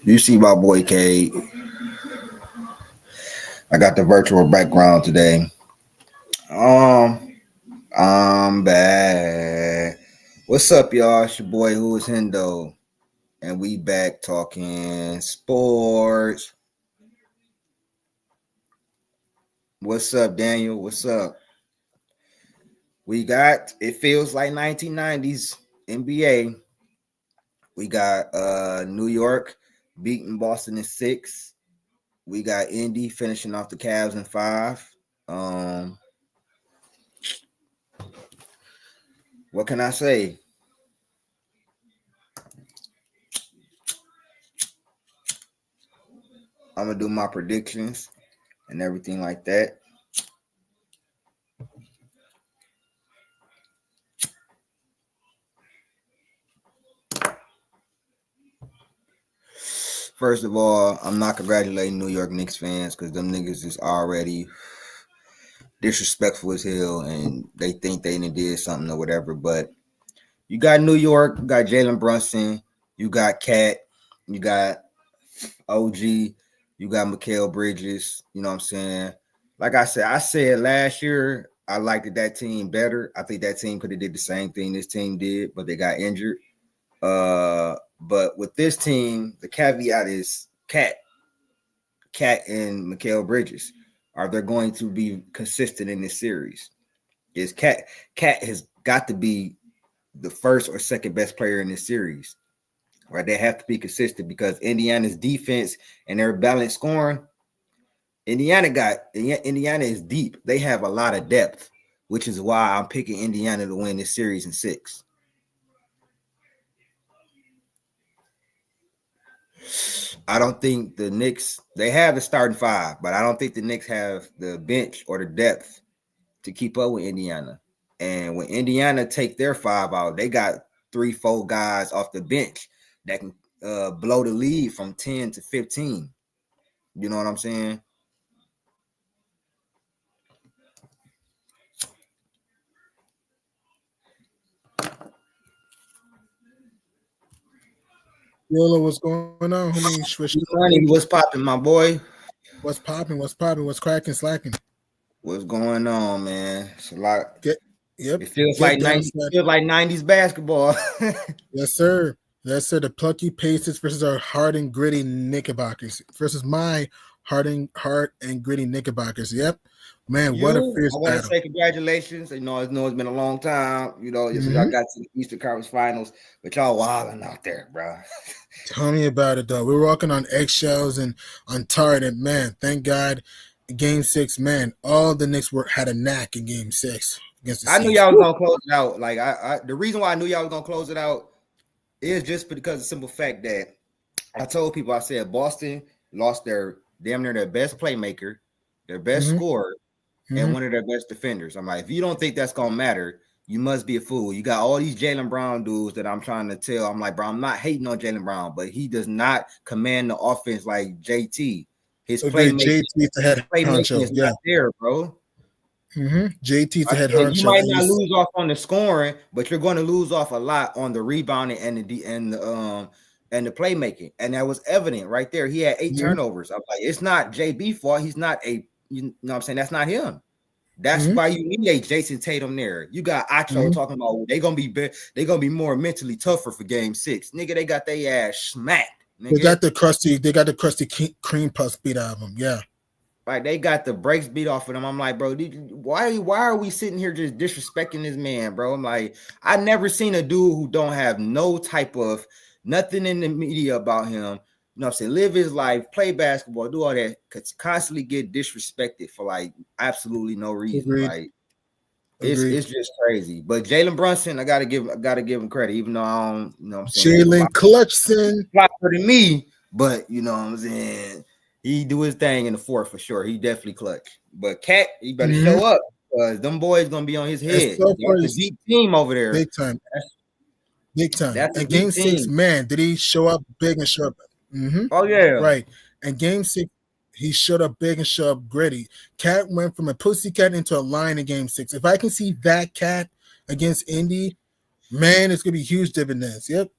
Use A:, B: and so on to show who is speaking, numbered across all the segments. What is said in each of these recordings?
A: You see my boy K. I got the virtual background today. I'm back. What's up, y'all? It's your boy whoishendoughh, and we back talking sports. What's up, Daniel? What's up? We got it feels like 1990s NBA. We got New York beating Boston in 6. We got Indy finishing off the Cavs in 5. What can I say? I'm gonna do my predictions and everything like that. First of all, I'm not congratulating New York Knicks fans because them niggas is already disrespectful as hell and they think they did something or whatever. But you got New York, you got Jalen Brunson, you got Cat, you got OG, you got Mikal Bridges. You know what I'm saying? Like I said last year, I liked that team better. I think that team could have did the same thing this team did, but they got injured. But with this team, the caveat is Cat and Mikal Bridges. Are they going to be consistent in this series? Is Cat has got to be the first or second best player in this series. Right? They have to be consistent because Indiana's defense and their balanced scoring, Indiana is deep. They have a lot of depth, which is why I'm picking Indiana to win this series in 6. I don't think the Knicks, they have the starting 5, but I don't think the Knicks have the bench or the depth to keep up with Indiana. And when Indiana take their 5 out, they got 3-4 guys off the bench that can blow the lead from 10 to 15. You know what I'm saying?
B: Yolo, what's going on, homie?
A: What's popping, my boy?
B: What's popping? What's cracking, slacking?
A: What's going on, man? It's a lot. It
B: feels
A: like 90s basketball.
B: Yes, sir. Yes, sir. The plucky Pacers versus our hard and gritty Knickerbockers versus my hard and gritty Knickerbockers. Yep. Man, what a fierce
A: I want to say congratulations. I know it's been a long time. Since y'all got to the Eastern Conference Finals, but y'all wilding out there, bro.
B: Tell me about it, though. We're walking on eggshells and untarded, man. Thank God, Game 6, man. All the Knicks had a knack in Game 6 against the
A: I knew y'all was gonna close it out. Like the reason why I knew y'all was gonna close it out is just because of the simple fact that I told people, I said Boston lost their damn near their best playmaker, their best scorer, and one of their best defenders. I'm like, if you don't think that's gonna matter, you must be a fool. You got all these Jaylen Brown dudes that I'm trying to tell. I'm like, bro, I'm not hating on Jaylen Brown, but he does not command the offense like JT. His playmaking is not there, bro.
B: JT's the head honcho.
A: You might not lose off on the scoring, but you're going to lose off a lot on the rebounding and the playmaking, and that was evident right there. He had 8 turnovers. I was like, it's not JB fault. He's not you know what I'm saying? That's not him. That's why you need a Jason Tatum there. You got Acho talking about they're gonna be more mentally tougher for Game 6. Nigga, they got their ass smacked. Nigga.
B: They got the crusty cream puffs beat out of them. Yeah.
A: Like they got the brakes beat off of them. I'm like, bro, why are we sitting here just disrespecting this man, bro? I'm like, I never seen a dude who don't have no type of nothing in the media about him. You know what I'm saying? Live his life, play basketball, do all that, constantly get disrespected for like absolutely no reason.
B: Agreed.
A: Like it's just crazy. But Jalen Brunson, I gotta give him credit, even though I don't, you know what I'm saying?
B: Jalen Clutchson.
A: Flopper than me, but you know what I'm saying? He do his thing in the 4th for sure. He definitely clutch. But Cat, he better show up because them boys gonna be on his head. That's a deep team over there.
B: Big time. And Game 6, man, did he show up big and show up?
A: Oh yeah.
B: Right. And Game 6, he showed up big and showed up gritty. Cat went from a pussycat into a lion in Game 6. If I can see that Cat against Indy, man, it's gonna be huge dividends. Yep.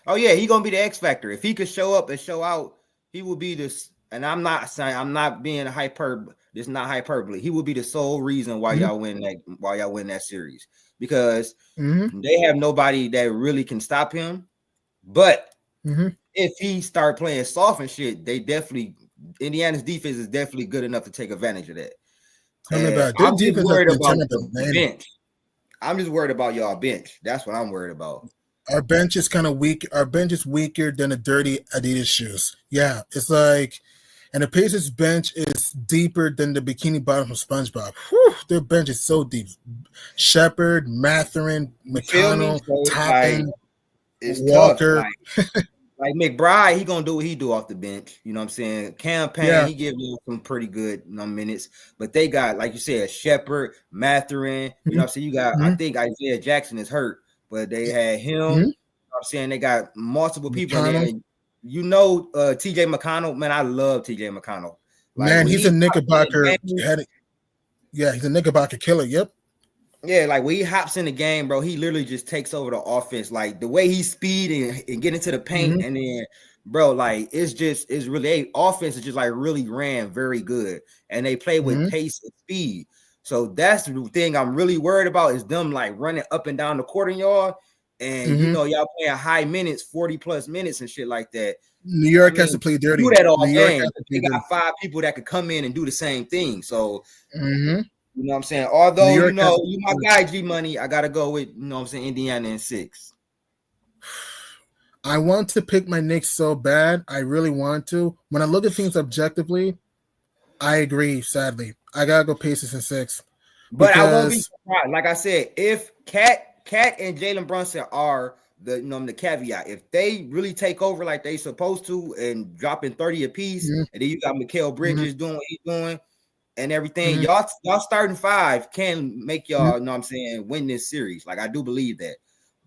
A: Oh yeah, he gonna be the X factor. If he could show up and show out, he will be this. And I'm not saying I'm not being hyper. This is not hyperbole. He will be the sole reason why y'all win that. Why y'all win that series because they have nobody that really can stop him. But if he start playing soft and shit, they definitely Indiana's defense is definitely good enough to take advantage of that. I'm just worried about the bench. I'm just worried about y'all bench. That's what I'm worried about.
B: Our bench is kind of weak. Our bench is weaker than the dirty Adidas shoes. Yeah, it's like, and the Pacers bench is deeper than the bikini bottom of SpongeBob. Whew, their bench is so deep. Shepard, Mathurin, McConnell, Toppin, Walker.
A: Like McBride, he gonna do what he do off the bench. You know what I'm saying? Campaign, he give you some pretty good minutes. But they got, like you said, Shepard, Mathurin. You know what I'm saying? You got, I think Isaiah Jackson is hurt. But they had him. You know what I'm saying? They got multiple people in there. TJ McConnell. Man, I love TJ McConnell.
B: Like, man, he's a Knickerbocker. He's a Knickerbocker killer. Yep.
A: Yeah, like when he hops in the game, bro, he literally just takes over the offense. Like the way he speed and get into the paint, and then, bro, like it's really offense is just like really ran very good, and they play with pace and speed. So that's the thing I'm really worried about is them like running up and down the court in y'all. And you know, y'all playing high minutes, 40 plus minutes and shit like that.
B: New York has to play dirty.
A: Do that all game. They got 5 people that could come in and do the same thing. So you know what I'm saying? Although you know, you my guy G Money, I gotta go with, you know what I'm saying, Indiana in 6.
B: I want to pick my Knicks so bad. I really want to. When I look at things objectively, I agree, sadly. I gotta go Pacers in 6.
A: But I won't be surprised. Like I said, if Cat and Jalen Brunson are the caveat, if they really take over like they supposed to and dropping 30 apiece, and then you got Mikal Bridges doing what he's doing and everything, y'all starting 5 can make y'all, you know what I'm saying, win this series. Like I do believe that.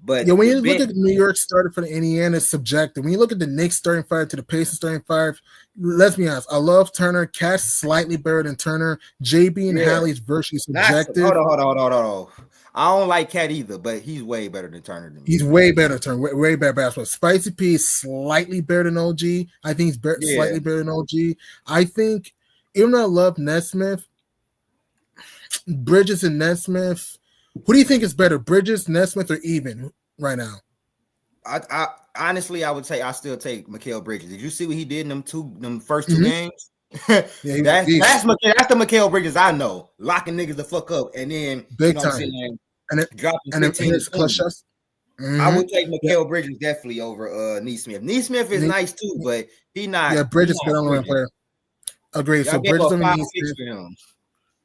A: But
B: yeah, when you look at New York started for the Indiana, it's subjective. When you look at the Knicks starting 5 to the Pacers starting 5, let's be honest. I love Turner. Cat's slightly better than Turner. JB and Hallie's virtually subjective.
A: Hold on. I don't like Cat either, but he's way better than Turner.
B: He's way better than Turner. Way better basketball. Spicy P is slightly better than OG. I think he's slightly better than OG. I think, even though I love Nesmith, Bridges and Nesmith. Who do you think is better, Bridges, Nesmith, or even right now?
A: I honestly, I would say I still take Mikal Bridges. Did you see what he did in them first 2 games? That's the Mikal Bridges I know, locking niggas the fuck up, and then
B: big
A: you know
B: time,
A: what I'm saying,
B: and
A: dropping
B: and
A: 15
B: shots.
A: I would take Mikal Bridges definitely over Nesmith. Nesmith is nice too, but he not.
B: Yeah, Bridges better on player. Agreed. So Bridges on Nesmith.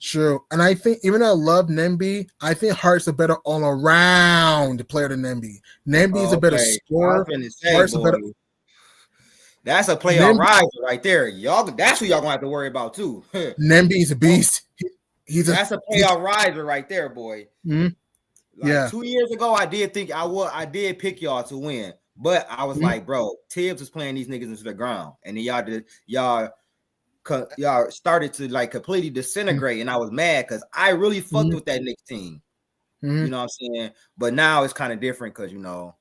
B: True. And I think, even though I love Nemby, I think Hart's a better all-around player than Nemby. Nemby is a better scorer. Hart's a better.
A: That's a playoff riser right there. Y'all, that's who y'all gonna have to worry about too.
B: Nemby's a beast.
A: That's a playoff riser right there, boy. Like 2 years ago, I did think I did pick y'all to win, but I was like, bro, Tibbs was playing these niggas into the ground, and then y'all started to like completely disintegrate, and I was mad because I really fucked with that Knicks team. You know what I'm saying? But now it's kind of different because you know,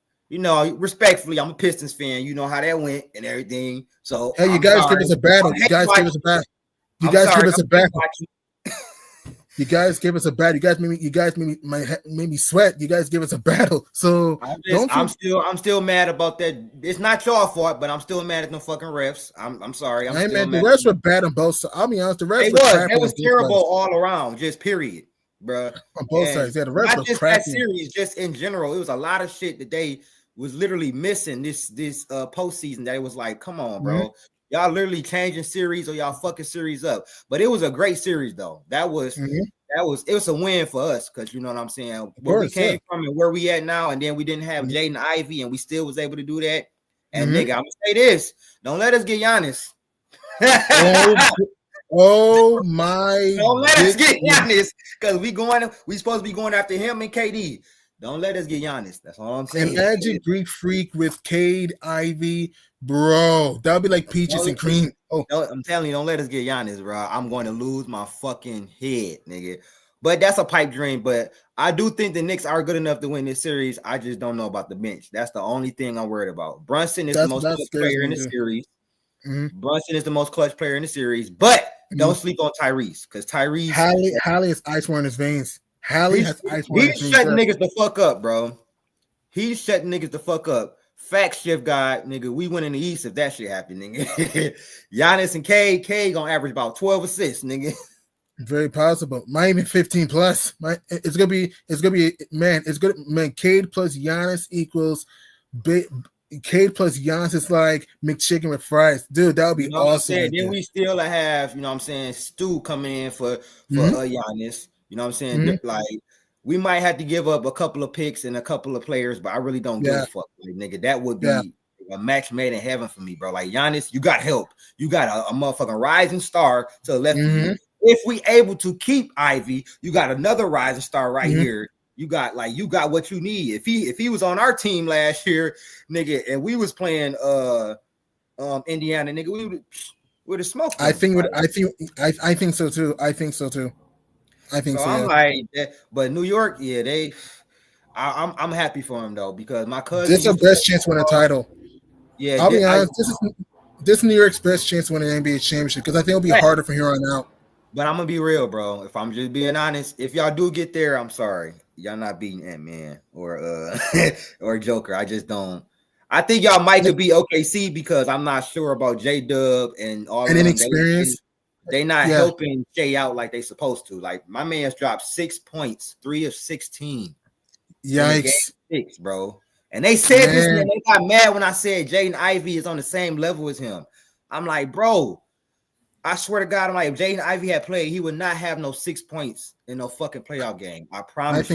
A: respectfully, I'm a Pistons fan. You know how that went and everything. So
B: hey, you guys give us a battle. You guys give us a battle. You guys give us a battle. You guys give us a battle. You guys made me sweat. You guys give us a battle. So I'm still mad about that. It's not your fault, but I'm still mad at the fucking refs. I'm sorry. I'm still mad. The refs were bad on both sides. I'll be honest. The refs
A: it was terrible all around. Just period, bro.
B: On both sides. Yeah, the refs
A: not just that series, just in general. It was a lot of shit that they was literally missing this postseason. That it was like, come on, bro. Y'all literally changing series or y'all fucking series up. But it was a great series though. It was a win for us because you know what I'm saying. Where we came from and where we at now, and then we didn't have Jaden Ivey, and we still was able to do that. And nigga, I'm gonna say this: don't let us get Giannis.
B: Oh my!
A: Don't let us get Giannis because we supposed to be going after him and KD. Don't let us get Giannis. That's all I'm saying.
B: Imagine Greek Freak with Cade, Ivy, bro. That would be like peaches and cream.
A: I'm telling you, don't let us get Giannis, bro. I'm going to lose my fucking head, nigga. But that's a pipe dream. But I do think the Knicks are good enough to win this series. I just don't know about the bench. That's the only thing I'm worried about. Brunson is the most clutch player in the series. Brunson is the most clutch player in the series. But don't sleep on Tyrese, because Tyrese
B: Hallie has ice in his veins. Hallie has ice in his veins.
A: He's shutting niggas the fuck up, bro. He's shutting niggas the fuck up. Fact shift guy, nigga. We win in the East if that shit happened, nigga. Giannis and Cade gonna average about 12 assists, nigga.
B: Very possible. Miami 15 plus. It's gonna be man. It's good, man. Cade plus Giannis equals Cade plus Giannis is like McChicken with fries, dude. That would be awesome.
A: Then we still have, Stu coming in for Giannis. You know what I'm saying? Like, we might have to give up a couple of picks and a couple of players, but I really don't give a fuck, like, nigga. That would be a match made in heaven for me, bro. Like, Giannis, you got help. You got a motherfucking rising star to the left of you. If we able to keep Ivy, you got another rising star right here. You got what you need. If he was on our team last year, nigga, and we was playing Indiana, nigga, we would have smoked him.
B: I think so too. I think so.
A: I'm like that, but New York, I'm happy for him though, because my cousin.
B: This is the best chance to win a title.
A: Yeah,
B: I'll be honest. This is New York's best chance to win an NBA championship, because I think it'll be harder from here on out.
A: But I'm gonna be real, bro. If I'm just being honest, if y'all do get there, I'm sorry, y'all not beating Ant-Man or or Joker. I just don't. I think y'all might could be OKC, because I'm not sure about J-Dub and all.
B: And inexperience.
A: They not helping Shea out like they supposed to. Like, my man's dropped 6 points, 3 of 16.
B: Yikes,
A: 6, bro. And they said this, and they got mad when I said Jaden Ivey is on the same level as him. I'm like, bro, I swear to God, I'm like, if Jaden Ivey had played, he would not have no 6 points in no fucking playoff game. I promise.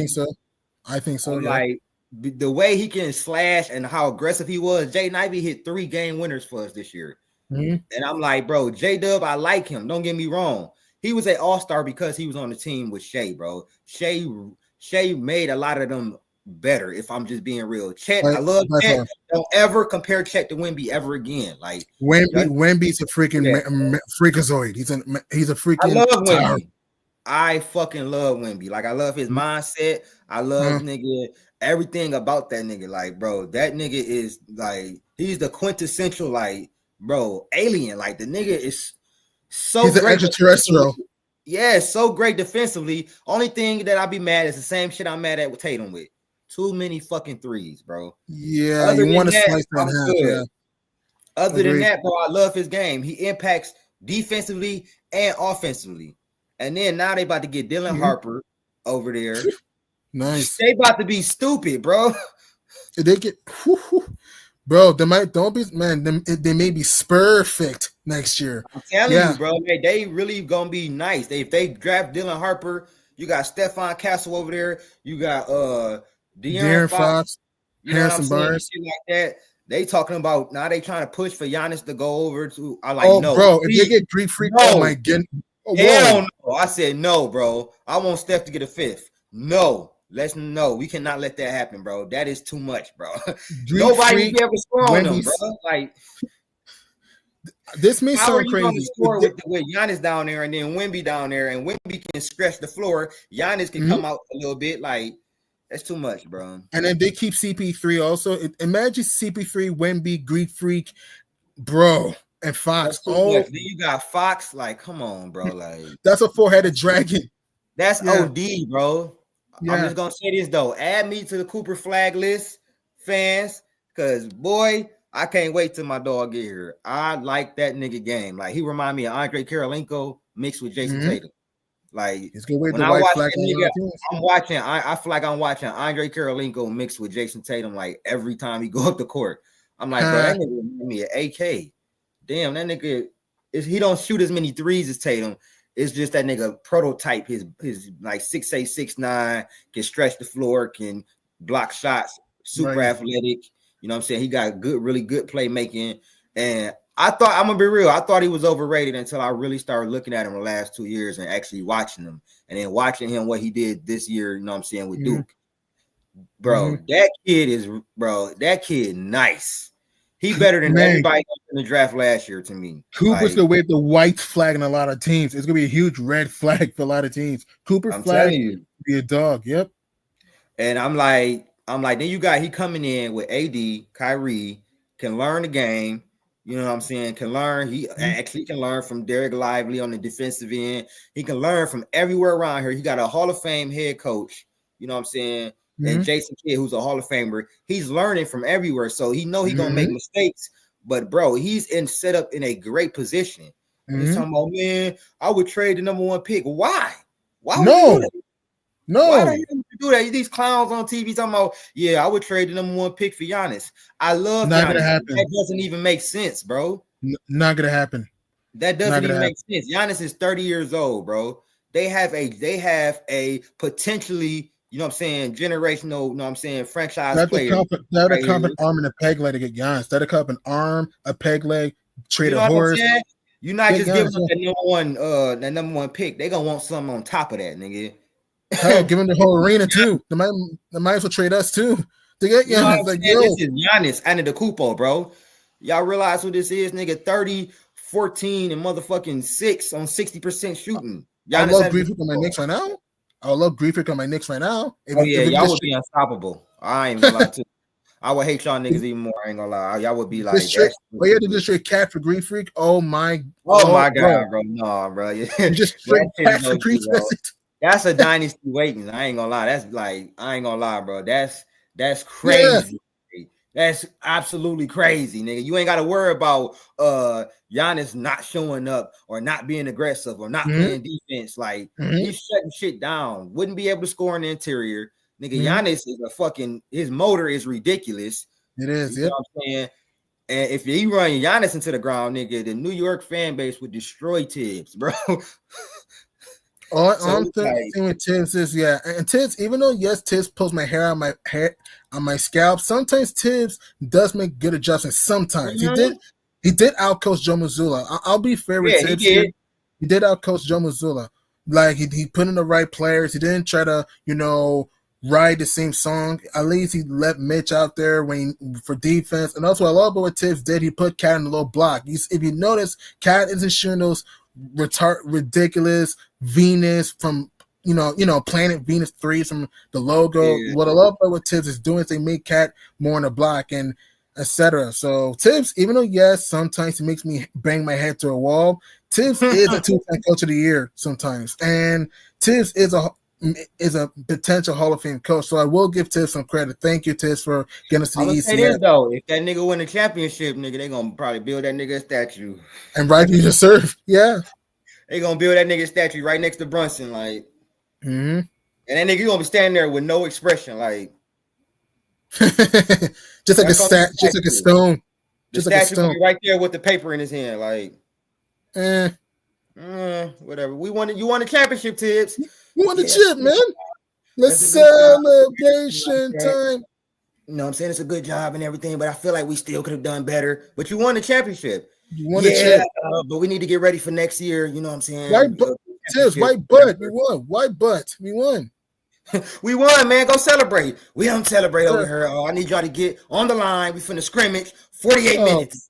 B: I think so.
A: Like, the way he can slash and how aggressive he was, Jaden Ivey hit 3 game winners for us this year. And I'm like, bro, J-Dub, I like him. Don't get me wrong. He was an all-star because he was on the team with Shea, bro. Shea made a lot of them better, if I'm just being real. Chet, I love Chet. Don't ever compare Chet to Wemby ever again. Like,
B: Wemby's a freaking freakazoid. He's a freaking.
A: I love Wemby. I fucking love Wemby. Like, I love his mindset. I love nigga everything about that nigga. Like, bro, that nigga is like, he's the quintessential, like, bro, alien. Like, the nigga is so
B: he's an extraterrestrial.
A: Yeah, so great defensively. Only thing that I'd be mad is the same shit I'm mad at with Tatum with. Too many fucking threes, bro.
B: Yeah, you want to slice that half. Yeah.
A: Other than that, bro, I love his game. He impacts defensively and offensively. And then now they about to get Dylan Harper over there.
B: Nice.
A: They about to be stupid, bro.
B: They get, bro. They may be perfect next year.
A: I'm telling you, bro. They really gonna be nice. If they draft Dylan Harper, you got Stephon Castle over there. You got De'Aaron Fox,
B: Harrison Barnes,
A: shit like that. They talking about now. They trying to push for Giannis to go over to. I like, no,
B: bro. If they get Greek Freak, oh my goodness.
A: Hell no. I said no, bro. I want Steph to get a 5th. No. We cannot let that happen, bro. That is too much, bro. Nobody be able to score on them, bro. Like,
B: this may sound crazy.
A: Score with Giannis down there and then Wemby down there, and Wemby can stretch the floor. Giannis can come out a little bit. Like, that's too much, bro.
B: And then they keep CP3 also. Imagine CP3, Wemby, Greek Freak, bro, and Fox.
A: Then you got Fox. Like, come on, bro. Like,
B: that's a 4-headed dragon.
A: That's OD, bro. Yeah. I'm just gonna say this though. Add me to the Cooper flag list, fans, because boy, I can't wait till my dog get here. I like that nigga game. Like, he remind me of Andre Karolinko mixed with Jason Tatum. Like, when I watch that nigga, I feel like I'm watching Andre Karolinko mixed with Jason Tatum. Like, every time he go up the court, I'm like, bro, that nigga remind me of AK. Damn, that nigga he don't shoot as many threes as Tatum. It's just that nigga prototype. His like 6'8", 6'9", can stretch the floor, can block shots, super athletic. You know what I'm saying? He got really good playmaking. And I'm gonna be real. I thought he was overrated until I really started looking at him the last 2 years and actually watching him. And then watching him what he did this year, you know what I'm saying, with Duke. Bro, that kid nice. He better than everybody in the draft last year to me.
B: Cooper's gonna wave the white flag in a lot of teams. It's gonna be a huge red flag for a lot of teams. Cooper flag be a dog. Yep.
A: And I'm like, then you got he coming in with AD, Kyrie, can learn the game. You know what I'm saying? Can learn. He actually can learn from Derek Lively on the defensive end. He can learn from everywhere around here. He got a Hall of Fame head coach. You know what I'm saying? And Jason Kidd, who's a Hall of Famer, he's learning from everywhere. So he know he gonna make mistakes. But bro, he's set up in a great position. And he's talking about, man, I would trade the number 1 pick. Why? Why would you do that?
B: No.
A: Why do you do that? These clowns on TV talking about, yeah, I would trade the number 1 pick for Giannis. I love
B: Not
A: Giannis.
B: Gonna happen.
A: That doesn't even make sense, bro.
B: Not gonna happen.
A: That doesn't even make sense. Giannis is 30 years old, bro. They have a potentially, you know what I'm saying, generational, you know what I'm saying, franchise player.
B: That'll come an arm and a peg leg to get Giannis. That'll come an arm, a peg leg, trade a horse.
A: You're not just giving them that number 1 pick. They're gonna want something on top of that, nigga.
B: Hell, give them the whole arena too. They might as well trade us too. To get Giannis. Like,
A: this is Giannis Antetokounmpo, bro. Y'all realize who this is, nigga? 30, 14, and motherfucking 6 on 60% shooting.
B: I love Griefrick on my Knicks right now. I love Griefrick on my Knicks right now.
A: Y'all would be unstoppable. I ain't gonna lie to you. I would hate y'all niggas even more. I ain't gonna lie. Y'all would be like,
B: you had to just trade Cat for Griefrick. Oh my
A: god, bro. No, bro.
B: Just trade Cat for Griefrick.
A: That's a dynasty waiting. I ain't gonna lie. That's like, I ain't gonna lie, bro. That's crazy. Yeah. That's absolutely crazy, nigga. You ain't got to worry about Giannis not showing up or not being aggressive or not playing defense. Like, he's shutting shit down. Wouldn't be able to score in the interior. Nigga, Giannis is his motor is ridiculous.
B: It is,
A: you know what I'm saying? And if you run Giannis into the ground, nigga, the New York fan base would destroy Tibbs, bro.
B: All I'm saying with Tibbs is, and Tibbs, even though Tibbs pulls my hair on my scalp, sometimes Tibbs does make good adjustments. Sometimes he did outcoach Joe Mazzulla. I'll be fair with Tibbs. He did outcoach Joe Mazzulla. Like he put in the right players. He didn't try to, ride the same song. At least he let Mitch out there for defense. And also, I love what Tibbs did. He put Cat in a little block. If you notice, Cat isn't shooting those ridiculous Venus from Planet Venus threes from the logo. What I love about what Tibbs is doing is they make Cat more in the block and etc. So Tibbs, even though sometimes he makes me bang my head to a wall, Tibbs is a 2-time coach of the year sometimes, and Tibbs is a potential Hall of Fame coach. So I will give Tibbs some credit. Thank you, Tibbs, for getting us to the ECF.
A: Say this, though, if that nigga win the championship, nigga, they gonna probably build that nigga a statue.
B: And rightly deserved, yeah.
A: They gonna build that nigga statue right next to Brunson, like. And that nigga gonna be standing there with no expression, like.
B: just like a stone.
A: Just like a stone. Right there with the paper in his hand, like. Whatever. You won the championship, Tibbs.
B: You won the chip, man. Let's celebration time.
A: You know what I'm saying? It's a good job and everything, but I feel like we still could have done better. But you won the championship.
B: You won the chip.
A: But we need to get ready for next year. You know what I'm saying?
B: White butt. We won. White butt. We won.
A: We won, man. Go celebrate. We don't celebrate over here. I need y'all to get on the line. We finna scrimmage 48 minutes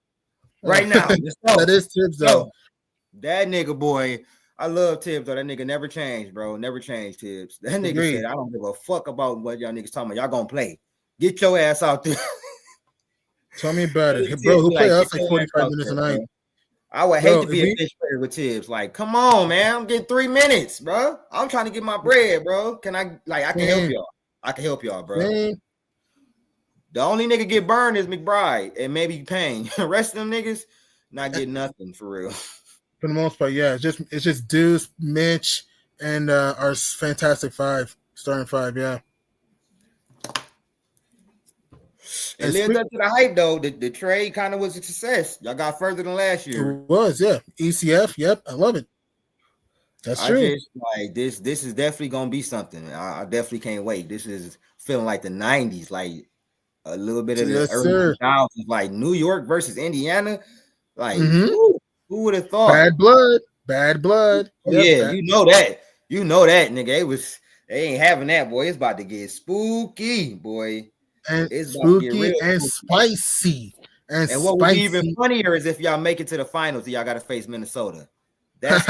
A: right now.
B: That is Tibbs, though.
A: That nigga, boy. I love Tibbs, though. That nigga never changed, bro. Never changed, Tibbs. That nigga said, I don't give a fuck about what y'all niggas talking about. Y'all gonna play. Get your ass out there.
B: Tell me about it. Bro, who play us like 45 minutes a night?
A: I would hate to be a fish player with Tibbs. Like, come on, man. I'm getting 3 minutes, bro. I'm trying to get my bread, bro. Can I can help y'all. I can help y'all, bro. The only nigga get burned is McBride and maybe Payne. The rest of them niggas not getting nothing for real.
B: For the most part, yeah. It's just Deuce, Mitch, and our fantastic starting five, yeah.
A: It lived up to the hype, though. The trade kind of was a success. Y'all got further than last year.
B: It was, yeah. ECF, yep. I love it. That's true.
A: This is definitely gonna be something. I definitely can't wait. This is feeling like the 90s, like a little bit of the early 2000s, like New York versus Indiana. Like, who would have thought?
B: Bad blood.
A: Yep, you know that, nigga. They ain't having that, boy. It's about to get spooky, boy.
B: And it's spooky and spicy.
A: And what would be even funnier is if y'all make it to the finals, y'all got to face Minnesota. That's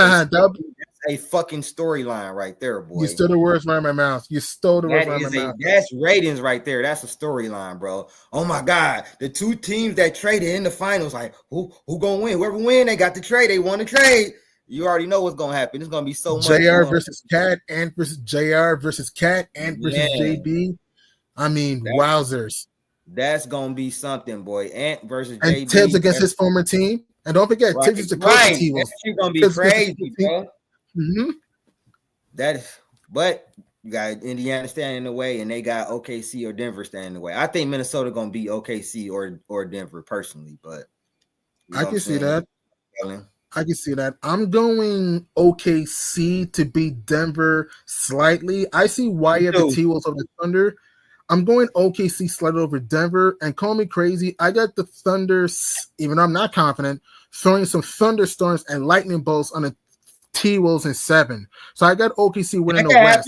A: a fucking storyline right there, boy.
B: You stole the words right out of my mouth. You stole the words right out of my mouth.
A: That's ratings right there. That's a storyline, bro. Oh my God, the two teams that traded in the finals, like who gonna win? Whoever win, they got the trade. They won the trade. You already know what's gonna happen. It's gonna be so much.
B: JR versus Cat, Ant versus JR versus Cat, Ant versus JB. I mean, wowzers.
A: That's gonna be something, boy. Ant versus
B: and
A: JB.
B: Tibbs against his former team. And don't forget, Tibbs is the coach of T-Wolves.
A: That's gonna be crazy, bro. But you got Indiana standing in the way, and they got OKC or Denver standing in the way. I think Minnesota gonna beat OKC or Denver personally, but
B: I can see that. I can see that. I'm going OKC to beat Denver slightly. I see why you have the T-Wolves over the Thunder. I'm going OKC slightly over Denver, and call me crazy. I got the Thunder, even though I'm not confident, throwing some thunderstorms and lightning bolts on the T-Wolves in 7. So I got OKC winning the West.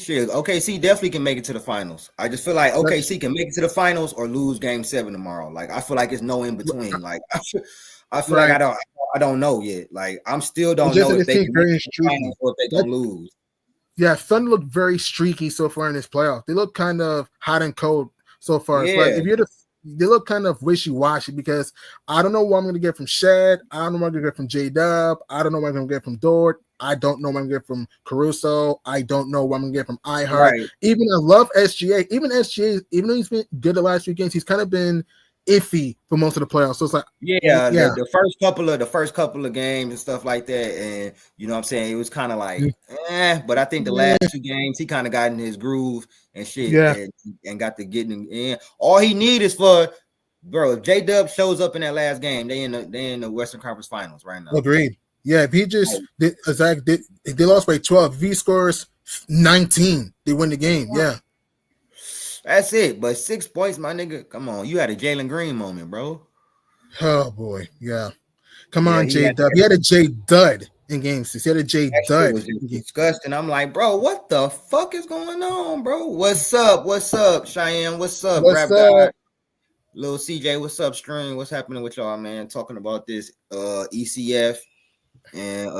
A: Shit. OKC definitely can make it to the finals. I just feel like OKC can make it to the finals or lose Game 7 tomorrow. Like I feel like it's no in between. Like I feel like I don't know yet. Like I'm still don't know if they can make it to the finals or if they gonna lose.
B: Yeah, Thunder look very streaky so far in this playoff. They look kind of hot and cold so far. Yeah. Like they look kind of wishy-washy because I don't know what I'm going to get from Shad. I don't know what I'm going to get from J-Dub. I don't know what I'm going to get from Dort. I don't know what I'm going to get from Caruso. I don't know what I'm going to get from iHeart. Right. Even I love SGA. Even SGA, even though he's been good the last few games, he's kind of been iffy for most of the playoffs. So it's like
A: the first couple of games and stuff like that, and you know what I'm saying, it was kind of like but I think the last 2 games he kind of got in his groove and shit and got to getting in. All he need is for if J-Dub shows up in that last game, they in the Western Conference Finals right now.
B: Agreed. Yeah, if he just they lost by 12. If he scores 19, they win the game. Yeah.
A: That's it. But 6 points, my nigga. Come on. You had a Jalen Green moment, bro.
B: Oh, boy. Yeah. Come on, J-Dub. He had a J-Dud in game 6. He had a J-Dud.
A: Was disgusting. I'm like, bro, what the fuck is going on, bro? What's up? What's up, Cheyenne? What's up, Rap Guy? Little CJ, what's up, String? What's happening with y'all, man? Talking about this ECF and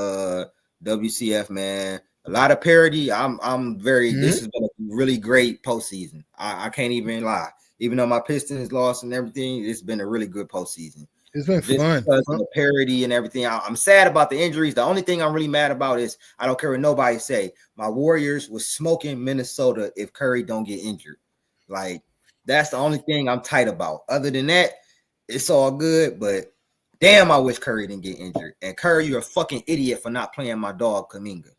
A: WCF, man. A lot of parody. I'm very. This has been a really great postseason. I can't even lie. Even though my Pistons lost and everything, it's been a really good postseason.
B: It's been fun.
A: Because of the parody and everything. I'm sad about the injuries. The only thing I'm really mad about is I don't care what nobody say. My Warriors was smoking Minnesota if Curry don't get injured. Like that's the only thing I'm tight about. Other than that, it's all good. But damn, I wish Curry didn't get injured. And Curry, you're a fucking idiot for not playing my dog Kuminga.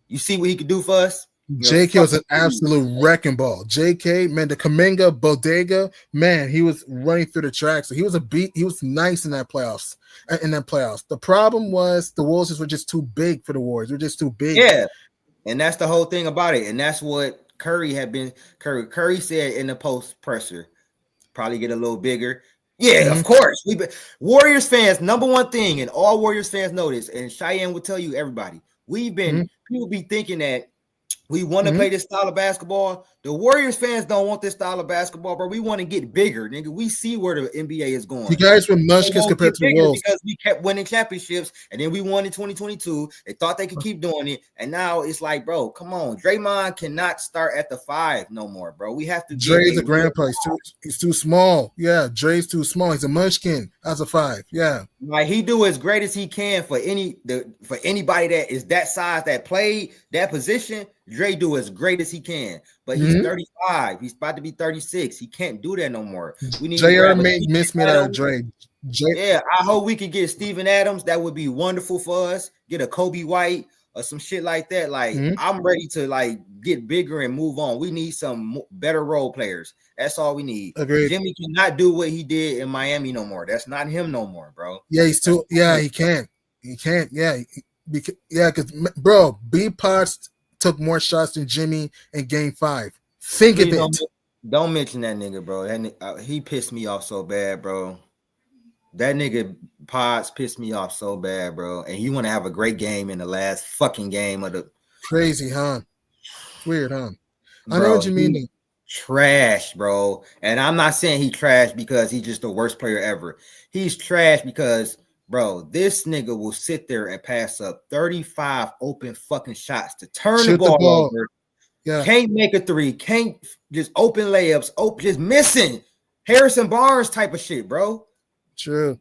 A: You see what he could do for us?
B: JK was an absolute wrecking ball. JK, man, the Kuminga Bodega, man, he was running through the tracks. So he was he was nice in that playoffs. The problem was the Wolves were just too big for the Warriors. They're just too big.
A: Yeah. And that's the whole thing about it. And that's what Curry had been. Curry said in the post presser, probably get a little bigger. Yeah, of course. Warriors fans, number one thing, and all Warriors fans know this, and Cheyenne will tell you, everybody. We've been people be thinking that we want to play this style of basketball. The Warriors fans don't want this style of basketball, but we want to get bigger, nigga. We see where the NBA is going.
B: You guys were munchkins compared to the Wolves
A: because we kept winning championships, and then we won in 2022. They thought they could keep doing it, and now it's like, bro, come on, Draymond cannot start at the 5 no more, bro. We have to.
B: Dre's a grandpa. He's too small. Yeah, Dre's too small. He's a munchkin as a 5. Yeah,
A: like he do as great as he can for anybody that is that size that played that position. Dre do as great as he can, but he's 35. He's about to be 36. He can't do that no more. We need
B: JR miss me out of Dre.
A: Yeah, I hope we could get Steven Adams. That would be wonderful for us. Get a Kobe White or some shit like that. Like I'm ready to like get bigger and move on. We need some better role players. That's all we need.
B: Agreed.
A: Jimmy cannot do what he did in Miami no more. That's not him no more, bro.
B: Yeah, he's too. Yeah, he can't. He can't. Yeah, because bro, B Potts took more shots than Jimmy in game 5. Think of it.
A: Don't mention that nigga, bro. He pissed me off so bad, bro. That nigga Potts pissed me off so bad, bro. And you want to have a great game in the last fucking game of the
B: crazy, huh? Weird, huh? I know what you mean.
A: trash, bro. And I'm not saying he trash because he's just the worst player ever. He's trash because, bro, this nigga will sit there and pass up 35 open fucking shots to turn the ball over. Yeah. Can't make a three. Can't just open layups. Just missing. Harrison Barnes type of shit, bro.
B: True.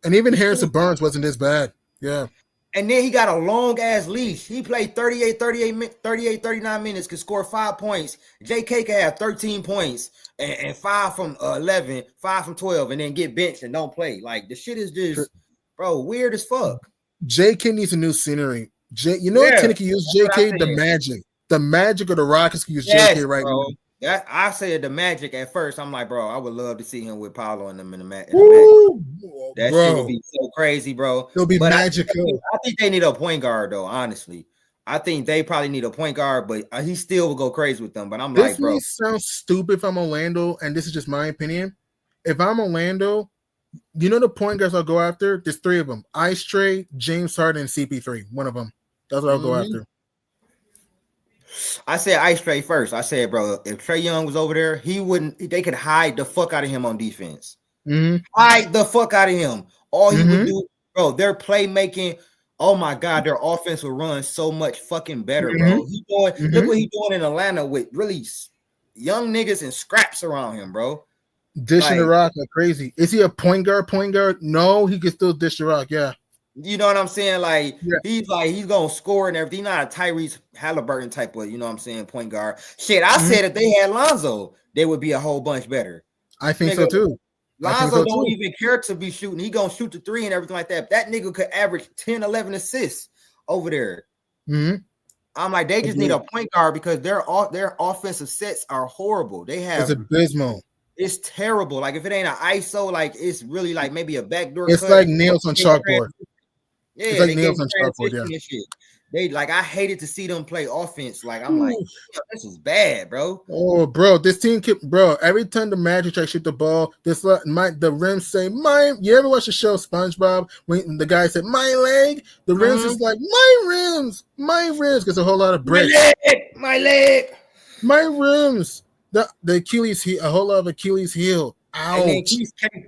B: And even Harrison Barnes wasn't this bad. Yeah.
A: And then he got a long ass leash. He played 39 minutes, could score 5 points. JK could have 13 points and 5 from 11, 5 from 12, and then get benched and don't play. Like, the shit is just, bro, weird as fuck.
B: JK needs a new scenery. You know what Kenny can use JK? The Magic. The Magic of the Rockets can use JK right now.
A: I said the Magic at first. I'm like, bro, I would love to see him with Paolo and them in the Magic. That shit would be so crazy, bro.
B: It'll be magical.
A: I think they need a point guard, though, honestly. I think they probably need a point guard, but he still will go crazy with them. But I'm like, bro.
B: This sounds stupid if I'm Orlando, and this is just my opinion. If I'm Orlando, you know the point guards I'll go after? There's 3 of them. Ice Trae, James Harden, and CP3. One of them. That's what I'll go after.
A: I said Ice Trae first. I said, bro, if Trae Young was over there, they could hide the fuck out of him on defense. Hide the fuck out of him. All he would do, bro, their playmaking, oh my God, their offense will run so much fucking better, bro. Look what he's doing in Atlanta with really young niggas and scraps around him, bro.
B: Dishing the rock like crazy. Is he a point guard? No, he can still dish the rock, yeah.
A: You know what I'm saying? Like, he's gonna score and everything. He's not a Tyrese Halliburton type of, you know what I'm saying, point guard. Shit, I said if they had Lonzo, they would be a whole bunch better.
B: I think so too.
A: Lonzo don't even care to be shooting. He gonna shoot the 3 and everything like that. That nigga could average 10, 11 assists over there. I'm like, they just need a point guard because their offensive sets are horrible. It's
B: abysmal.
A: It's terrible. Like, if it ain't an ISO, like, it's really like maybe a backdoor.
B: It's like nails on chalkboard. Yeah, it's like nails on chalkboard. Yeah.
A: They I hated to see them play offense. Like, I'm like, this is bad, bro.
B: Oh, bro, this team every time the Magic try to shoot the ball, the rims say you ever watch the show SpongeBob when the guy said my leg? The rims is like my rims gets a whole lot of bricks.
A: My leg.
B: My rims. The Achilles heel, a whole lot of Achilles heel. Ouch.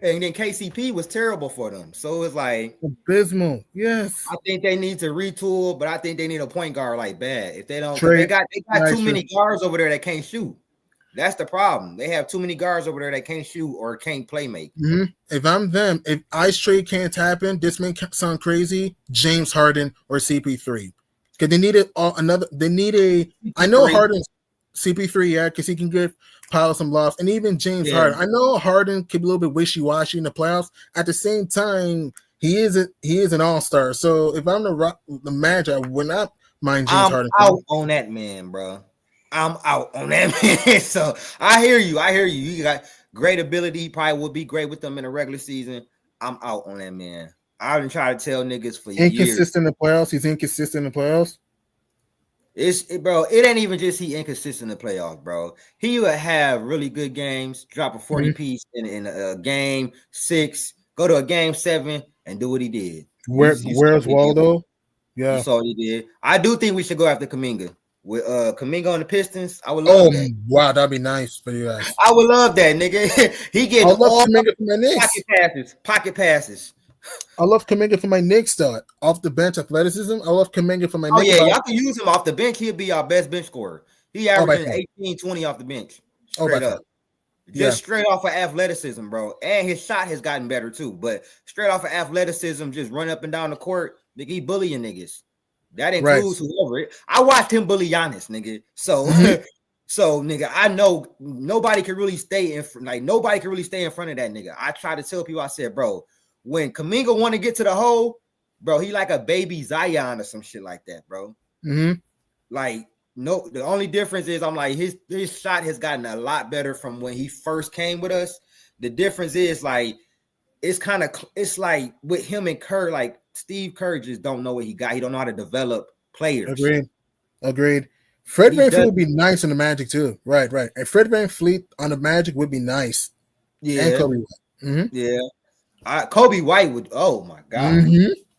A: And then KCP was terrible for them. So it's like
B: abysmal. Yes.
A: I think they need to retool, but I think they need a point guard like bad. If they don't, they got too many guards over there that can't shoot. That's the problem. They have too many guards over there that can't shoot or can't play make.
B: If I'm them, if Ice Trae can't happen, this may sound crazy. James Harden or CP3, because they need I know Harden's CP3, yeah, because he can give Powell some lofts, and even James Harden. I know Harden can be a little bit wishy-washy in the playoffs. At the same time, he is an all-star. So if I'm the Magic, I would not mind James Harden.
A: I'm out on that man, bro. I'm out on that man. So I hear you. You got great ability. He probably would be great with them in the regular season. I'm out on that man. I've been trying to tell niggas for years.
B: Inconsistent in the playoffs. He's inconsistent in the playoffs.
A: Bro, it ain't even just he inconsistent in the playoffs, bro. He would have really good games, drop a 40 piece in a game 6, go to a game 7, and do what he did.
B: Where's Waldo?
A: Yeah, you saw what he did. I do think we should go after Kuminga. With Kuminga on the Pistons, I would love that.
B: Wow, that'd be nice for you guys.
A: I would love that, nigga. He gets all pocket passes.
B: I love Kuminga for my Knicks, though. Off the bench athleticism. I love Kuminga for my Knicks.
A: Oh, yeah, y'all can use him off the bench. He'll be our best bench scorer. He averaging 18, 20 off the bench. Straight up. Just straight off of athleticism, bro. And his shot has gotten better, too. But straight off of athleticism, just run up and down the court, nigga, he bullying niggas. That includes whoever. I watched him bully Giannis, nigga. So, so nigga, I know nobody can really stay in front of that nigga. I try to tell people, I said, bro, when Kuminga want to get to the hole, bro, he like a baby Zion or some shit like that, bro. Like, no, the only difference is I'm like his shot has gotten a lot better from when he first came with us. The difference is like it's like with him and Kerr, like Steve Kerr just don't know what he got. He don't know how to develop players.
B: Agreed. Fred VanVleet would be nice in the Magic too. Right. And Fred VanVleet on the Magic would be nice.
A: Yeah.
B: And Kobe White.
A: Yeah. Kobe White would. Oh my God.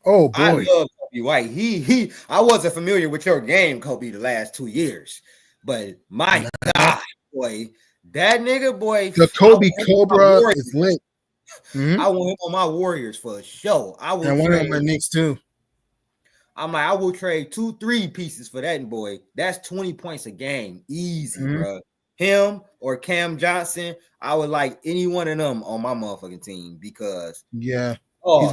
B: Oh boy.
A: I love Kobe White. I wasn't familiar with your game, Kobe, the last 2 years, but my God, boy, That nigga, boy.
B: The Kobe Cobra is lit.
A: Mm-hmm. I want him on my Warriors for sure. I
B: want him on my Knicks too.
A: I'm like, I will trade 2-3 pieces for that boy. That's 20 points a game. Easy, bro. Him or Cam Johnson, I would like any one of them on my motherfucking team because
B: he's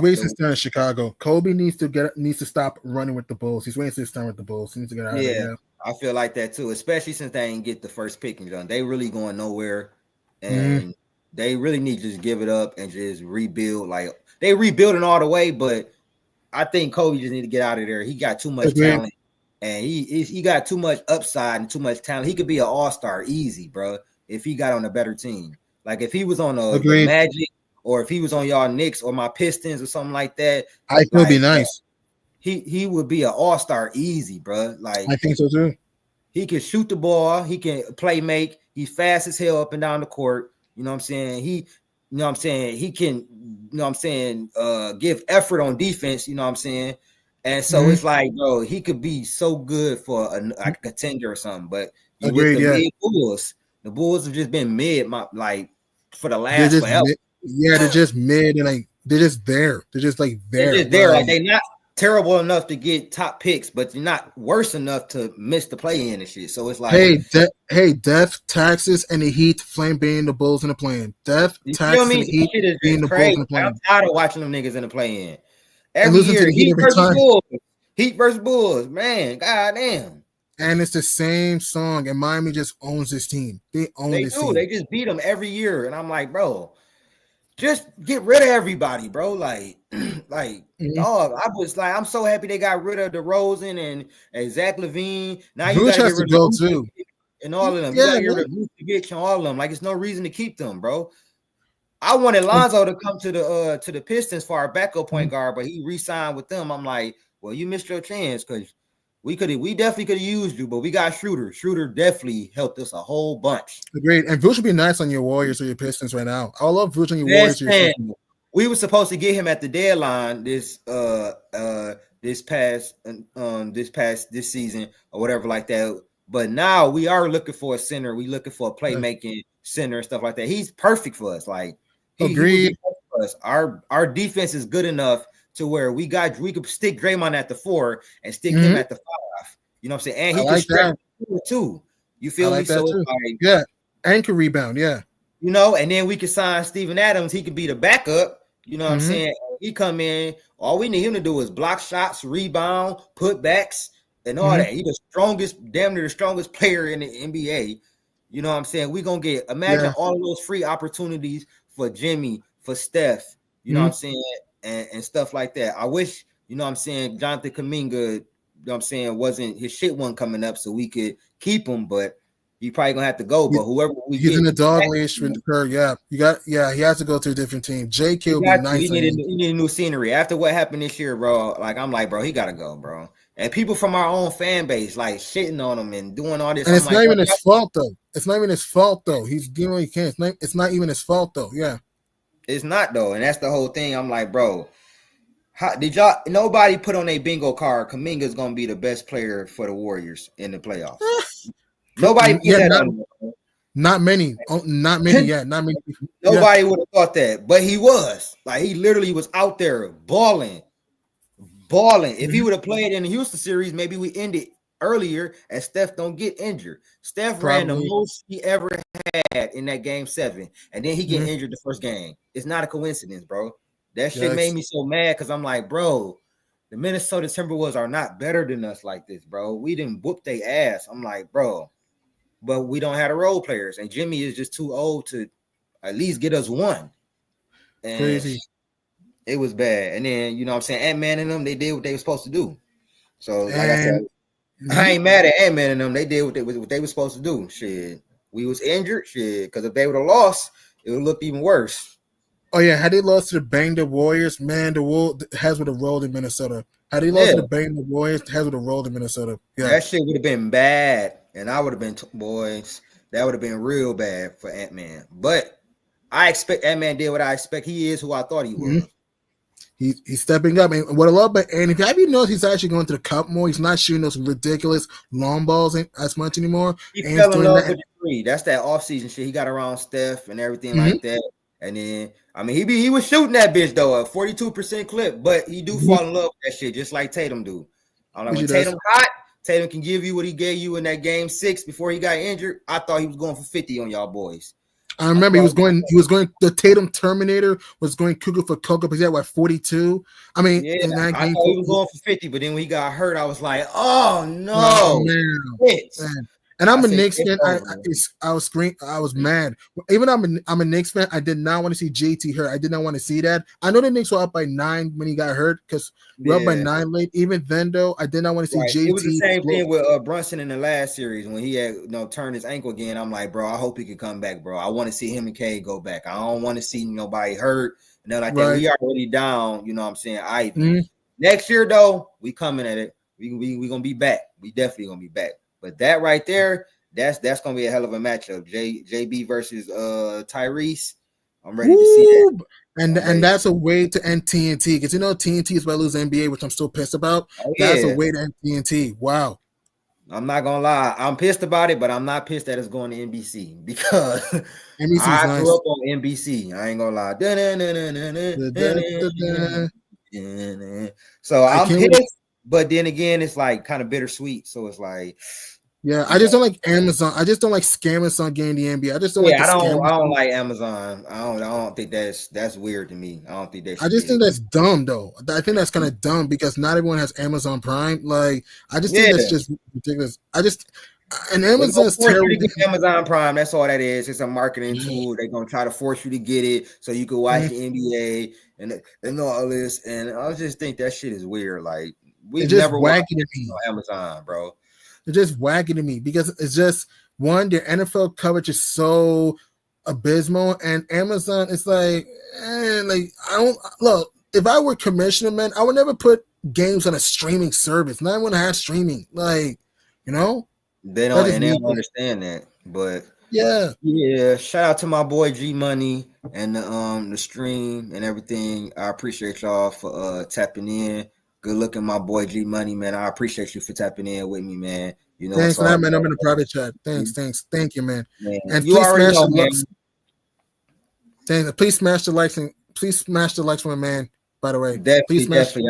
B: wasting his time in Chicago. Kobe needs to stop running with the Bulls. He's wasting his time with the Bulls. He needs to get out of there.
A: I feel like that too, especially since they ain't get the first pick and done. They really going nowhere, and they really need to just give it up and just rebuild. Like they rebuilding all the way, but I think Kobe just need to get out of there. He got too much talent, and he got too much upside and too much talent. He could be an all-star easy, bro, if he got on a better team. Like if he was on the Magic or if he was on y'all Knicks or my Pistons or something like that.
B: I think it'd be nice.
A: He would be an all-star easy, bro. Like
B: I think so too.
A: He can shoot the ball. He can play make. He's fast as hell up and down the court. You know what I'm saying? He can, give effort on defense, you know what I'm saying? And so it's like, bro, he could be so good for a contender or something. But with the mid Bulls, the Bulls have just been mid, for the last forever.
B: They're just mid and like they're just there. They're just like there.
A: They're just there. Like they're not terrible enough to get top picks, but they're not worse enough to miss the play-in and shit. So it's like,
B: Def, Texas, and the Heat flame being the Bulls in the play-in. Def, Texas, and the Heat being the Bulls in the play-in.
A: I'm tired of watching them niggas in the play-in. Every year, Heat versus Bulls. Heat versus Bulls. Man, goddamn.
B: And it's the same song, and Miami just owns this team. They own this team.
A: They just beat them every year, and I'm like, bro, just get rid of everybody, bro. Like, dog. I was like, I'm so happy they got rid of DeRozan and Zach LaVine. Now you got to get rid of too, and all of them. You got to get rid of Vucevic and all of them. Like, it's no reason to keep them, bro. I wanted Lonzo to come to the Pistons for our backup point guard, but he re-signed with them. I'm like, well, you missed your chance because we definitely could have used you, but we got Schroeder. Schroeder definitely helped us a whole bunch.
B: Great, and Vooch would be nice on your Warriors or your Pistons right now. I love Vooch on your Warriors.
A: We were supposed to get him at the deadline this season or whatever like that. But now we are looking for a center. We looking for a playmaking center and stuff like that. He's perfect for us. Like,
B: agreed.
A: For us. Our defense is good enough to where we could stick Draymond at the 4 and stick him at the 5. You know what I'm saying? And he can stretch too. You feel me? So
B: like, and can rebound,
A: You know, and then we can sign Steven Adams. He could be the backup. You know what I'm saying? He come in. All we need him to do is block shots, rebound, putbacks, and all that. He's damn near the strongest player in the NBA. You know what I'm saying? We're gonna imagine all of those free opportunities for Jimmy, for Steph. You know what I'm saying? And stuff like that. I wish, you know what I'm saying, Jonathan Kuminga, you know what I'm saying, his shit wasn't coming up so we could keep him, but he probably gonna have to go. But whoever
B: he's in the dog list with her, he has to go to a different team. JK will be nice.
A: He needed new scenery. After what happened this year, bro, like I'm like, bro, he gotta go, bro. And people from our own fan base like shitting on him and doing all this.
B: And it's not even his fault though. It's not even his fault though. He's doing what he can. It's not even his fault though. Yeah.
A: It's not though, and that's the whole thing. I'm like, bro, how did y'all? Nobody put on a bingo card. Kuminga's gonna be the best player for the Warriors in the playoffs. Nobody put that on.
B: Not many. Not many. Yeah, not many.
A: Nobody would have thought that, but he was. Like, he literally was out there balling. If he would have played in the Houston series, maybe we ended earlier and Steph don't get injured. Steph ran the most he ever had in that game 7, and then he get injured the first game. It's not a coincidence, bro. That shit made me so mad because I'm like, bro, the Minnesota Timberwolves are not better than us like this, bro. We didn't whoop their ass. I'm like, bro, but we don't have the role players, and Jimmy is just too old to at least get us one. And
B: crazy.
A: It was bad. And then, you know what I'm saying, Ant-Man and them, they did what they were supposed to do. So, like I said, I ain't mad at Ant-Man and them. They did what they were supposed to do. Shit. We was injured. Shit. Because if they would have lost, it would look even worse.
B: Oh, yeah. Had they lost to the banged up Warriors, man, the Wolves has would have rolled in Minnesota. Had they lost to the banged up Warriors, has would have rolled in Minnesota. Yeah.
A: That shit would have been bad. And I would have been, boys, that would have been real bad for Ant-Man. But I expect Ant-Man did what I expect. He is who I thought he was.
B: He's stepping up, and what I love about and if you notice, he's actually going to the cup more. He's not shooting those ridiculous long balls as much anymore.
A: He fell in love with the three. That's that offseason shit. He got around Steph and everything like that. And then he was shooting that bitch though, a 42% clip, but he do fall in love with that shit, just like Tatum do. I'm like, when Tatum hot, Tatum can give you what he gave you in that game 6 before he got injured. I thought he was going for 50 on y'all boys.
B: I remember he was going. The Tatum Terminator was going cuckoo for cocoa because he had 42. I mean,
A: yeah, I thought he was going for 50, but then when he got hurt, I was like, oh no,
B: man. And I'm a Knicks fan. I was mad. Even I'm a Knicks fan. I did not want to see JT hurt. I did not want to see that. I know the Knicks were up by 9 when he got hurt because we're up by 9 late. Even then, though, I did not want to see JT.
A: It was the same thing with Brunson in the last series when he had turned his ankle again. I'm like, bro, I hope he can come back, bro. I want to see him and K go back. I don't want to see nobody hurt. And then like that, we are already down. You know what I'm saying? Ivy. Next year, though, we coming at it. We gonna be back. We definitely gonna be back. But that right there, that's gonna be a hell of a matchup. JB versus Tyrese. I'm ready to see that.
B: And that's a way to end TNT because TNT is about to lose NBA, which I'm still pissed about. That's a way to end TNT. Wow.
A: I'm not gonna lie, I'm pissed about it, but I'm not pissed that it's going to NBC because I grew up on NBC. I ain't gonna lie. So I'm pissed, but then again, it's like kind of bittersweet. So it's like.
B: Yeah, I just don't like Amazon. I just don't like Amazon getting the NBA. I just don't like.
A: I don't like Amazon. I don't think that's weird to me. I don't think that.
B: I just think that's dumb though. I think that's kind of dumb because not everyone has Amazon Prime. Like, I just think that's just ridiculous. And Amazon's terrible.
A: Amazon Prime. That's all that is. It's a marketing tool. They're gonna try to force you to get it so you can watch the NBA and all this. And I just think that shit is weird. Like we've never watched on Amazon, bro.
B: It's just wacky to me because it's just one, their NFL coverage is so abysmal, and Amazon is like I don't look. If I were commissioner, man, I would never put games on a streaming service. Not even have streaming, they don't
A: understand that. But yeah. Shout out to my boy G Money and the stream and everything. I appreciate y'all for tapping in. Good looking, my boy G Money, man. I appreciate you for tapping in with me, man.
B: Thanks, man. I'm in the private chat. Thanks. Thank you, man. And
A: you already know, man.
B: Thanks. Please smash the likes for my man. By the way,
A: definitely.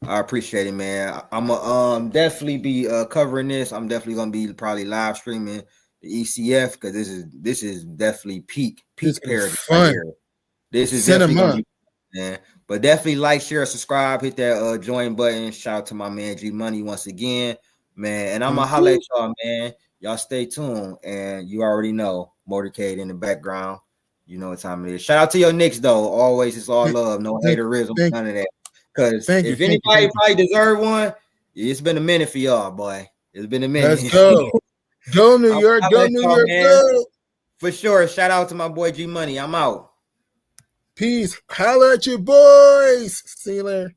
A: I appreciate it, man. I'm gonna definitely be covering this. I'm definitely gonna be probably live streaming the ECF because this is definitely peak parody. Right here. This is definitely man. But definitely like, share, subscribe, hit that join button. Shout out to my man G Money once again, man. And I'm gonna holler at y'all, man. Y'all stay tuned, and you already know Motorcade in the background. You know what time it is. Shout out to your Knicks though. Always, it's all love, no haterism, none of that. Because if anybody probably deserve one, it's been a minute for y'all, boy. It's been a minute.
B: Let's go. Go New York, go New York, go.
A: For sure. Shout out to my boy G Money. I'm out.
B: Peace. Holla at your boys. See you later.